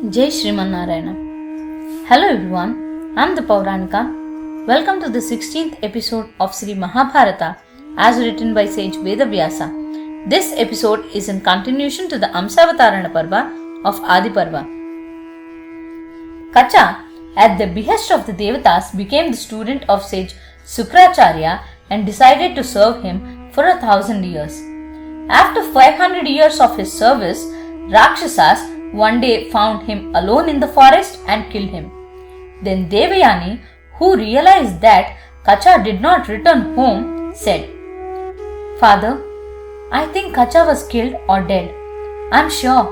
Jai Shriman Narayana. Hello everyone, I am the Pauranika. Welcome to the 16th episode of Sri Mahabharata as written by sage Vedavyasa. This episode is in continuation to the Amsavatarana Parva of Adi Parva. Kacha, at the behest of the Devatas, became the student of sage Sukracharya and decided to serve him for 1,000 years. After 500 years of his service, Rakshasas one day found him alone in the forest and killed him. Then Devayani, who realized that Kacha did not return home, said, "Father, I think Kacha was killed or dead. I'm sure.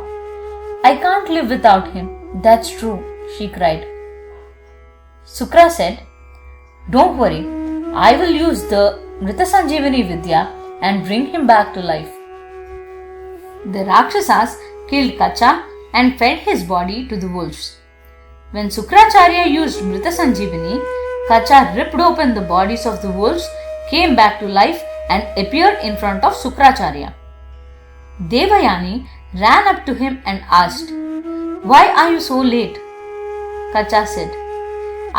I can't live without him." "That's true," she cried. Sukra said, "Don't worry. I will use the Mrita Sanjeevani Vidya and bring him back to life." The Rakshasas killed Kacha and fed his body to the wolves. When Sukracharya used Mrita Sanjeevani, Kacha ripped open the bodies of the wolves, came back to life and appeared in front of Sukracharya. Devayani ran up to him and asked, "Why are you so late?" Kacha said,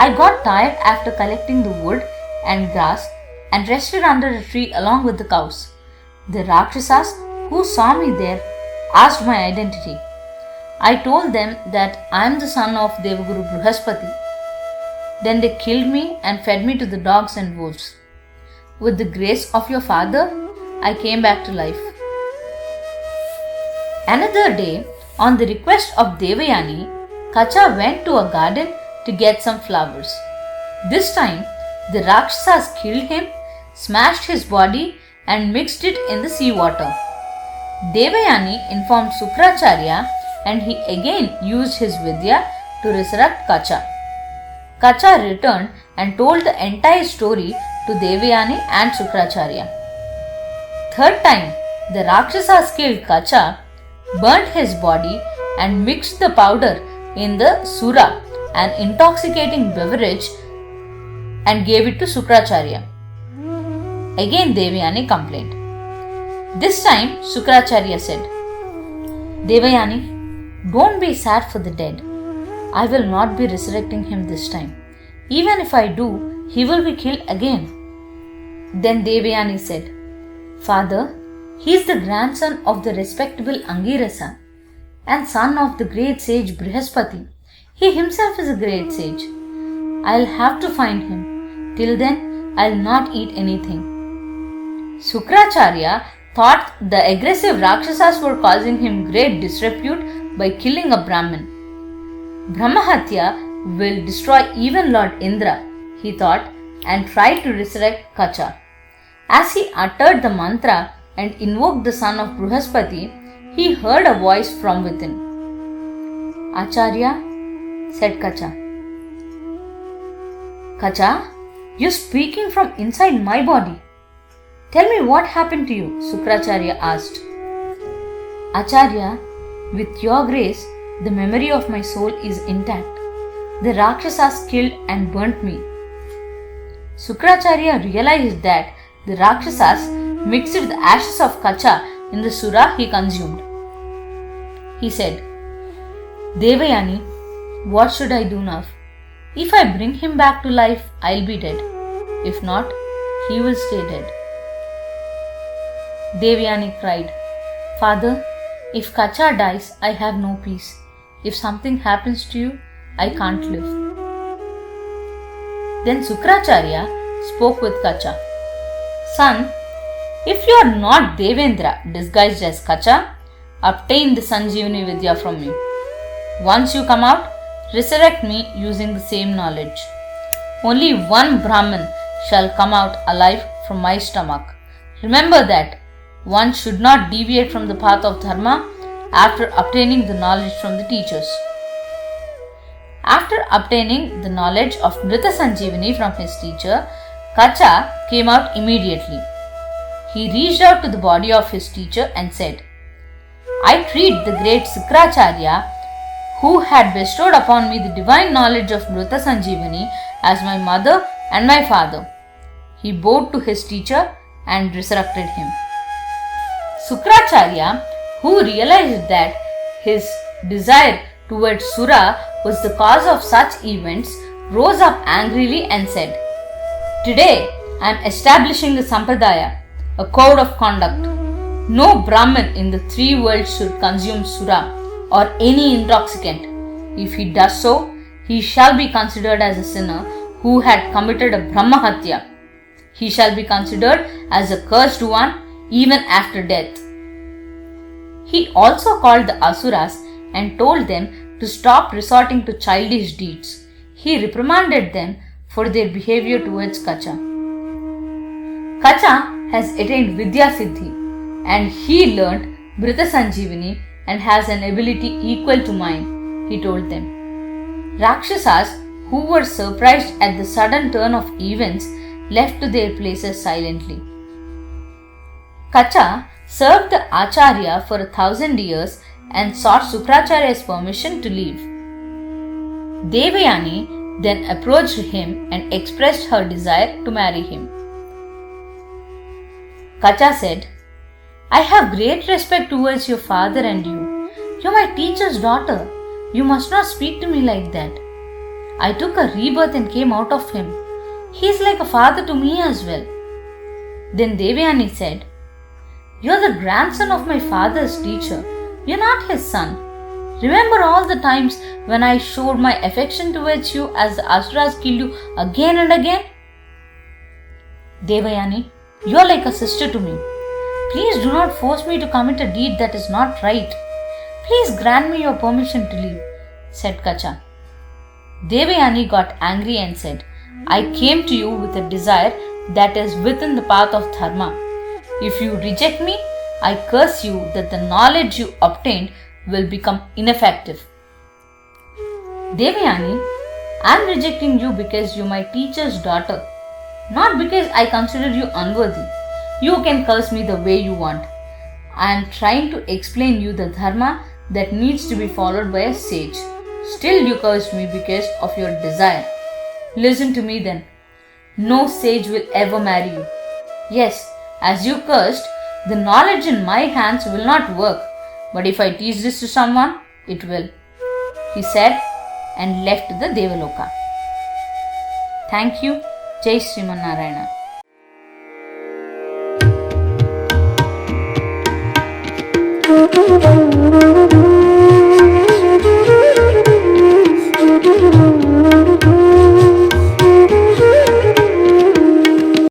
"I got tired after collecting the wood and grass and rested under a tree along with the cows. The Rakshasas who saw me there asked my identity. I told them that I am the son of Devaguru Brihaspati. Then they killed me and fed me to the dogs and wolves. With the grace of your father, I came back to life." Another day, on the request of Devayani, Kacha went to a garden to get some flowers. This time, the Rakshasas killed him, smashed his body and mixed it in the seawater. Devayani informed Sukracharya and he again used his Vidya to resurrect Kacha. Kacha returned and told the entire story to Devayani and Sukracharya. Third time, the Rakshasas killed Kacha, burnt his body and mixed the powder in the Sura, an intoxicating beverage, and gave it to Sukracharya. Again Devayani complained. This time Sukracharya said, "Devayani, don't be sad for the dead. I will not be resurrecting him this time. Even if I do, he will be killed again." Then Devayani said, "Father, he is the grandson of the respectable Angirasa and son of the great sage Brihaspati. He himself is a great sage. I'll have to find him. Till then, I'll not eat anything." Sukracharya thought the aggressive Rakshasas were causing him great disrepute by killing a Brahmin. Brahmahatya will destroy even Lord Indra, he thought, and tried to resurrect Kacha. As he uttered the mantra and invoked the son of Brihaspati, he heard a voice from within. "Acharya," said Kacha. "Kacha, you're speaking from inside my body. Tell me what happened to you," Sukracharya asked. "Acharya, with your grace, the memory of my soul is intact. The Rakshasas killed and burnt me." Sukracharya realized that the Rakshasas mixed the ashes of Kacha in the Sura he consumed. He said, "Devayani, what should I do now? If I bring him back to life, I'll be dead. If not, he will stay dead." Devayani cried, "Father, if Kacha dies, I have no peace. If something happens to you, I can't live." Then Sukracharya spoke with Kacha. "Son, if you are not Devendra disguised as Kacha, obtain the Sanjeevani Vidya from me. Once you come out, resurrect me using the same knowledge. Only one Brahmin shall come out alive from my stomach. Remember that one should not deviate from the path of dharma after obtaining the knowledge from the teachers." After obtaining the knowledge of Mrita Sanjeevani from his teacher, Kacha came out immediately. He reached out to the body of his teacher and said, "I treat the great Sukracharya, who had bestowed upon me the divine knowledge of Mrita Sanjeevani, as my mother and my father." He bowed to his teacher and resurrected him. Sukracharya, who realized that his desire towards Sura was the cause of such events, rose up angrily and said, "Today I am establishing a sampradaya, a code of conduct. No Brahmin in the three worlds should consume Sura or any intoxicant. If he does so, he shall be considered as a sinner who had committed a Brahmahatya. He shall be considered as a cursed one even after death." He also called the Asuras and told them to stop resorting to childish deeds. He reprimanded them for their behavior towards Kacha. Kacha has attained Vidya Siddhi and he learnt Mrita Sanjeevani and has an ability equal to mine, he told them. Rakshasas, who were surprised at the sudden turn of events, left to their places silently. Kacha served the Acharya for 1,000 years and sought Sukracharya's permission to leave. Devayani then approached him and expressed her desire to marry him. Kacha said, "I have great respect towards your father and you. You're my teacher's daughter. You must not speak to me like that. I took a rebirth and came out of him. He is like a father to me as well." Then Devayani said, "You're the grandson of my father's teacher. You're not his son. Remember all the times when I showed my affection towards you as the Asuras killed you again and again? Devayani, you're like a sister to me. Please do not force me to commit a deed that is not right. Please grant me your permission to leave," said Kacha. Devayani got angry and said, "I came to you with a desire that is within the path of dharma. If you reject me, I curse you that the knowledge you obtained will become ineffective." Devayani, I am rejecting you because you are my teacher's daughter, not because I consider you unworthy. You can curse me the way you want. I am trying to explain you the dharma that needs to be followed by a sage. Still you cursed me because of your desire. Listen to me then. No sage will ever marry you. Yes, as you cursed, the knowledge in my hands will not work, but if I teach this to someone, it will," he said and left the Devaloka. Thank you. Jai Sriman Narayana.